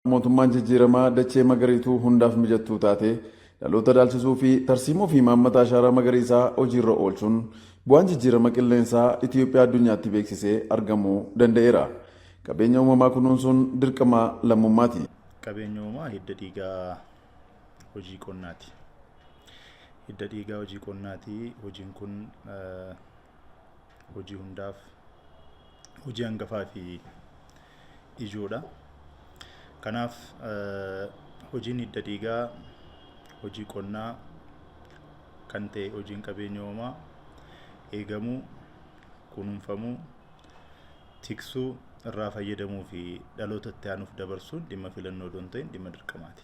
Mootummaan jijjiiramaa dachee magariituu hundaaf mijattuu taate dhaloota dhaalchisuu fi tarsiimoo fi maammata ashaaraa magariisaa hojiirra oolchuun bu'aan jijjiirama qilleensaa Itoophiyaa addunyaatti beeksisee argamuu danda'eera. Qabeenya uumamaa kunuunsuun dirqama lammummaati. Qabeenya uumamaa hidda dhiigaa hojii qonnaati. Hidda dhiigaa hojii qonnaati. Hojiin kun hojii hundaaf hojii hangafaa fi ijoodha. Kanaaf hojiin hidda dhiigaa hojii qonnaa kan ta'e hojiin qabeenya uumamaa eegamuu, kunuunfamuu, tiksuu, irraa fayyadamuu fi dhaloota itti aanuuf dabarsuun dhimma filannoo osoo hin ta'in dhimma dirqamaati.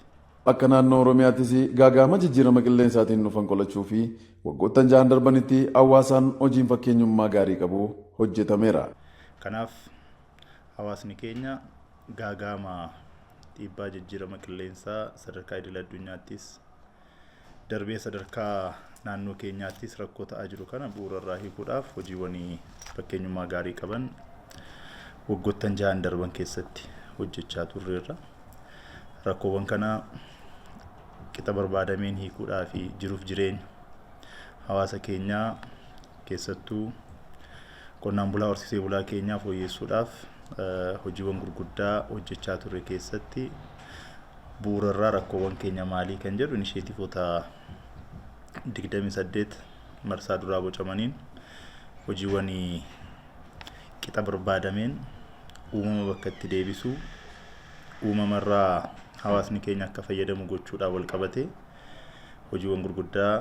Akka naannoo Oromiyaattis gaaga'ama jijjiirama qilleensaatiin dhufan qolachuu fi waggoottan 6 darbanitti hawaasaan hojiin fakkeenyummaa gaarii qabu hojjetameera. Kanaaf hawaasni keenya gaaga'ama dhiibbaa jijjiirama qilleensaa sadarkaa idil addunyaattis darbee sadarkaa naannoo keenyaattis rakkoo ta'aa jiru kana bu'uurarraa hiikuudhaaf hojiiwwan fakkeenyummaa gaarii qaban waggoottan 6 darban keessatti hojjechaa turreerra. Rakkoowwan kana qixa barbaadameen hiikuudhaa fi jiruuf jireenya hawaasa keenyaa keessattuu qonnaan bulaa horsiisee bulaa keenyaa fooyyessuudhaaf hojiiwwan gurguddaa hojjechaa turre keessatti bu'uurarraa rakkoowwan keenya maalii kan jedhu inisheetiifoota 28 marsaa duraa bocamaniin hojiiwwan qixa barbaadameen uumama bakka itti deebisuu, uumamarraa hawaasni keenya akka fayyadamu gochuudhaan wal qabatee hojiiwwan gurguddaa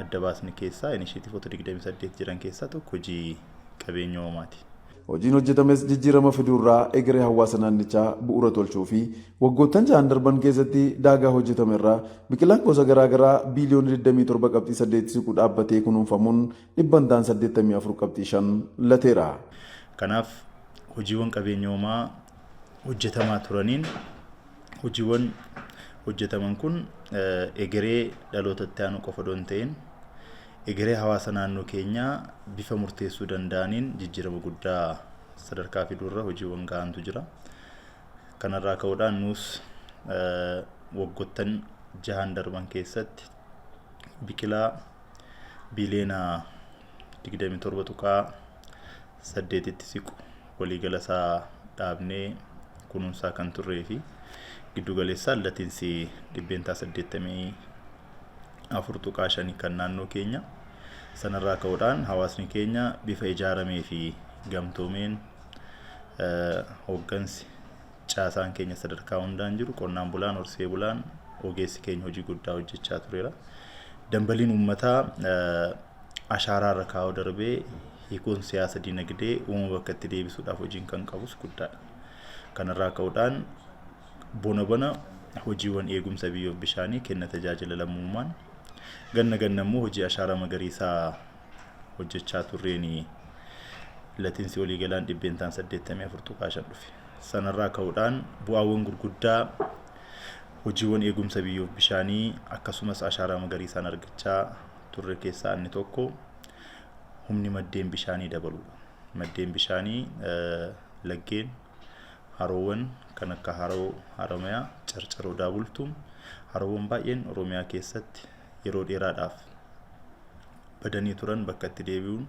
adda baasni keessaa inisheetiifoota 28 jiran keessaa tokko hojii qabeenya uumamaati. Hojiin hojjetames jijjiirama fiduurraa egeree hawaasa naannichaa bu'uura tolchuu fi waggoottan 6 darban keessatti daagaa hojjetamerraa biqilaan gosa garaagaraa biiliyoona 27.8 siqu dhaabbatee kunuunfamuun dhibbantaan 84.5 lateera. Kanaaf hojiiwwan qabeenya uumamaa hojjetamaa turaniin hojiiwwan hojjetaman kun egeree dhaloota itti aanu qofa osoo hin ta'in egeree hawaasa naannoo keenyaa bifa murteessuu danda'aniin jijjiirama guddaa sadarkaa fiduurra hojiiwwan gahantu jira. Kanarraa ka'uudhaan nuus waggoottan 6 darban keessatti biqilaa biiliyoona 27.8 itti siqu waliigala isaa dhaabnee kunuunsaa kan turree fi giddu galeessaan latiinsi dhibbeentaa 84.5 kan naannoo keenya. Sanarraa ka'uudhaan hawaasni keenya bifa ijaaramee fi gamtoomeen hooggansi caasaan keenya sadarkaa hundaan jiru qonnaan bulaan horsiisee bulaan ogeessi keenya hojii guddaa hojjechaa tureera. Dambaliin uummataa ashaaraa irra kaa'uu darbee hiikuun siyaasa dinagdee uumama bakka itti deebisuudhaaf hojiin kan qabus guddaadha. Kanarraa ka'uudhaan bona hojiiwwan eegumsa biyyoo bishaanii kenna tajaajila lammummaan ganna immoo hojii ashaaraa magariisaa hojjechaa turreeni latiinsi waliigalaan dhibbeentaan 84.5 dhufe. Sanarraa ka'uudhaan bu'aawwan gurguddaa hojiiwwan eegumsa biyyoo bishaanii akkasumas ashaaraa magariisaan argachaa turre keessaa inni tokko humni maddeen bishaanii dabaluudha. Maddeen bishaanii laggeen haroowwan kan akka haroo Haramayaa, Carcaroo Daabultuum haroowwan baay'een Oromiyaa keessatti yeroo dheeraadhaaf badanii turan bakka itti deebi'uun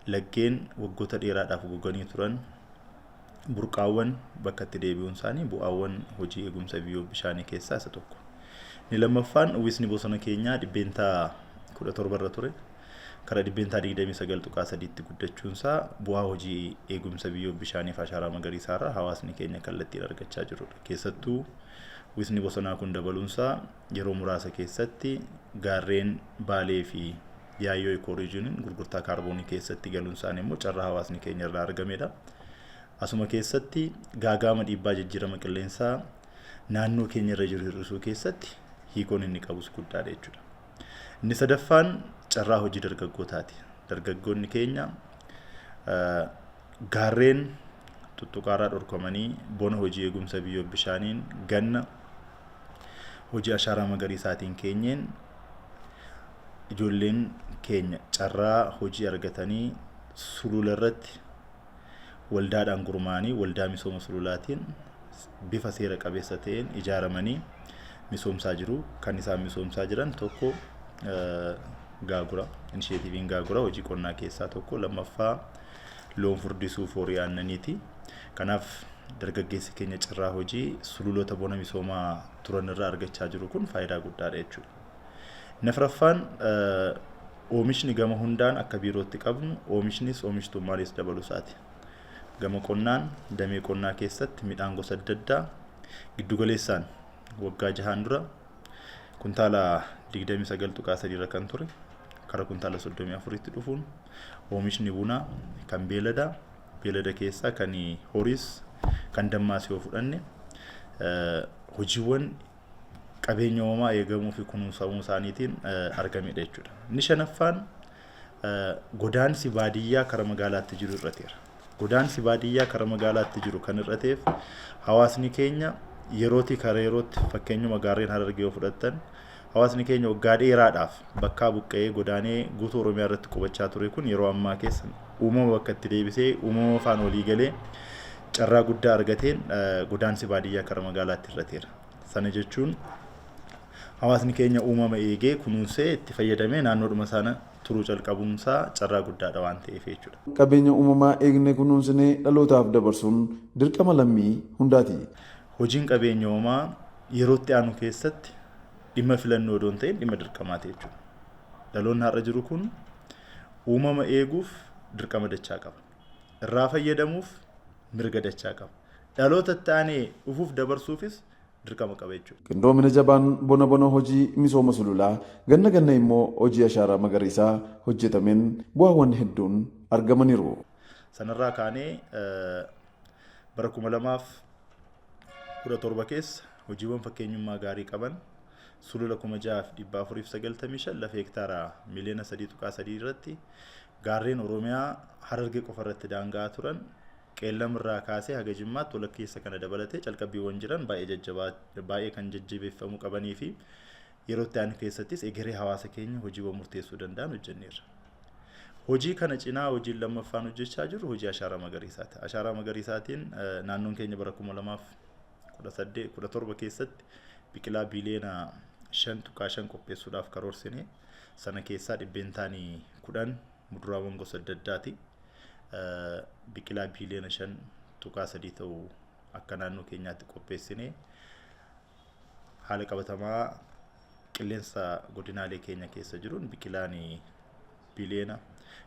laggeen waggoota dheeraadhaaf goganii turan burqaawwan bakka itti deebi'uun isaanii bu'aawwan hojii eegumsa biyyoo bishaanii keessaa isa tokko. Inni lammaffaan uwwisni bosona keenyaa dhibbeentaa 17 irra ture. Karaa dhibbeentaa 29.3tti guddachuunsaa bu'aa hojii eegumsa biyyoo bishaaniif ashaaraa magariisaa irraa hawaasni keenya kallattiin argachaa jirudha. Keessattuu uwwisni bosonaa kun dabaluunsaa yeroo muraasa keessatti gaarreen Baalee fi Yaayyoo Ikoorijiniin gurgurtaa kaarboonii keessatti galuunsaan immoo carraa hawaasni keenya irraa argamedha. Asuma keessatti gaaga'ama dhiibbaa jijjiirama qilleensaa naannoo keenya irra jiru hir'isuu keessatti hiikoon inni qabus guddaadha jechuudha. Inni sadaffaan carraa hojii dargaggootaati. Dargaggoonni keenya gaarreen tuttuqaaraa dhorkamanii bona hojii eegumsa biyyoo bishaaniin ganna hojii ashaaraa magariisaatiin keenyeen ijoolleen keenya carraa hojii argatanii sulula irratti waldaadhaan gurmaanii waldaa misooma sululaatiin bifa seera qabeessa ta'een ijaaramanii misoomsaa jiru. Kan isaan misoomsaa jiran tokko gaagura, inisheetiiviin gaagura hojii qonnaa keessaa tokko, lammaffaa loon furdisuu horii aannaniiti. Kanaaf dargaggeessi keenya carraa hojii sululoota bona misoomaa turan irraa argachaa jiru kun faayidaa guddaadha jechuudha. Afraffaan oomishni gama hundaan akka biirootti qabnu oomishnis oomishtummaanis dabaluu isaati. Gama qonnaan damee qonnaa keessatti midhaan gosa adda addaa giddugaleessaan waggaa 6 dura kuntaala 29.3 irra kan ture kara kuntaala 34 tti dhufuun oomishni bunaa kan beelada keessaa kan horiis kan dammaas yoo fudhanne hojiiwwan qabeenya uumamaa eegamuu fi kunuunsamuu isaaniitiin argamedha jechuudha. Inni shanaffaan godaansi baadiyyaa kara magaalaatti jiru irrateera. Godaansi baadiyyaa kara magaalaatti jiru kan irrateef hawaasni keenya yerootii kara yerootti fakkeenyuma gaarreen Harargee yoo fudhattan hawaasni keenya waggaa dheeraadhaaf bakkaa buqqa'ee godaanee guutuu Oromiyaa irratti qubachaa ture kun yeroo ammaa keessa uumama bakka itti deebisee uumama afaan olii galee carraa guddaa argateen godaansi baadiyyaa kara magaalaatti irrateera. Sana jechuun hawaasni keenya uumama eegee kunuunsee itti fayyadamee naannoodhuma sana turuu calqabuunsaa carraa guddaadha waan ta'eef jechuudha. Qabeenya uumamaa eegnee kunuunsinee dhalootaaf dabarsuun dirqama lammii hundaati. Hojiin qabeenya uumamaa yerootti aanu keessatti dhimma filannoo odoon ta'in dhimma dirqamaati jechuudha. Dhaloonni har'a jiru kun uumama eeguuf dirqama dachaa qaba. Irraa fayyadamuuf mirga dachaa qaba. Dhaloota ta'anii dhufuuf dabarsuufis dirqama qaba jechuudha. Qindoomina jabaan bona hojii misooma sululaa ganna immoo hojii ashaaraa magariisaa hojjetameen bu'aawwan hedduun argamaniiru. Sanarraa kaanee bara 2017 keessa hojiiwwan fakkeenyummaa gaarii qaban sulula 6,495 lafa hektaaraa miliyoona 3.3 irratti gaarreen Oromiyaa Harargee qofa irratti daanga'aa turan qeellam irraa kaasee haga Jimmaatti walakkeessa kana dabalatee calqabbiiwwan jiran baay'ee kan jajjabeeffamuu qabanii fi yerootti aanu keessattis egeree hawaasa keenya hojiiwwan murteessuu danda'an hojjenneerra. Hojii kana cinaa hojiin lammaffaan hojjechaa jiru hojii ashaaraa magariisaati. Ashaaraa magariisaatiin naannoon keenya bara 2017 keessatti biqilaa biiliyoona 5.5 qopheessuudhaaf karoorsine. Sana keessaa dhibbeentaan 10 muduraawwan gosa adda addaati. Biqilaa biiliyoona 5.3 ta'uu akka naannoo keenyaatti qopheessine haala qabatamaa qilleensa godinaalee keenya keessa jiruun biqilaan biiliyoona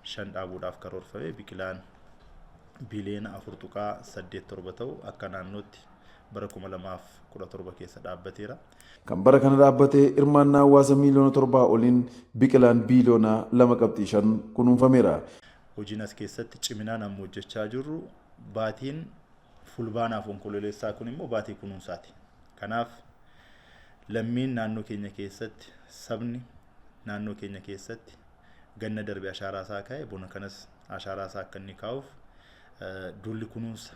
5 dhaabuudhaaf karoorfame biqilaan biiliyoona 4.87 ta'uu akka naannootti bara 2017 keessa dhaabbateera. Kan bara kana dhaabbatee hirmaannaa hawaasa miliyoona 7 oliin biqilaan biiliyoona 2.5 kunuunfameera. Hojiin as keessatti ciminaan amma hojjechaa jirru baatiin fulbaanaaf onkololeessaa kun immoo baatii kunuunsaati. Kanaaf lammiin naannoo keenya keessatti sabni naannoo keenya keessatti ganna darbe ashaaraa isaa kaa'e bona kanas ashaaraa isaa akka inni kaa'uuf duulli kunuunsa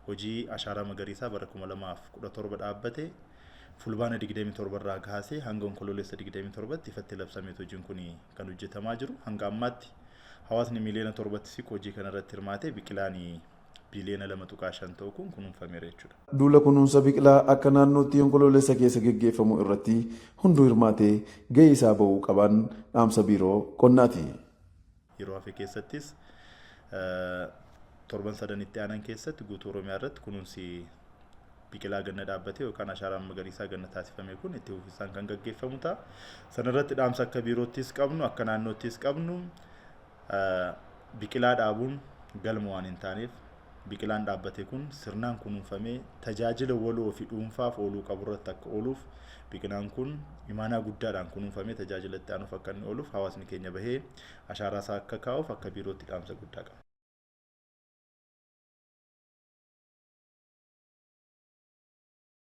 hojii ashaaraa magariisaa bara 2017 dhaabbate fulbaana 27 irraa kaasee hanga onkololeessa 27tti ifatti labsamee hojiin kun kan hojjetamaa jiru. Hanga ammaatti hawaasni miliyoona 7 siqu hojii kana irratti hirmaatee biqilaan biiliyoona 2.5 ta'uu kun kunuunfameera jechuudha. Duula kunuunsa biqilaa akka naannootti onkololeessa keessa geggeeffamu irratti hunduu hirmaatee gahee isaa bahuu qaban dhaamsa biiroo qonnaati. Yeroo hafe keessattis torban sadan itti aanan keessatti guutuu Oromiyaa irratti kunuunsi biqilaa ganna dhaabbatee yookaan ashaaraan magariisaa ganna taasifame kun itti fufisaan kan gaggeeffamu ta'a. Sana irratti dhaamsa akka biiroottis qabnu akka naannoottis qabnu biqilaa dhaabuun galma waan hin taaneef biqilaan dhaabbate kun sirnaan kunuunfamee tajaajila waloo fi dhuunfaaf ooluu qabu irratti akka ooluuf biqilaan kun imaanaa guddaadhaan kunuunfamee tajaajila itti aanuuf akka inni ooluuf hawaasni keenya bahee ashaaraa isaa akka kaa'uuf akka biirootti dhaamsa guddaa qaba.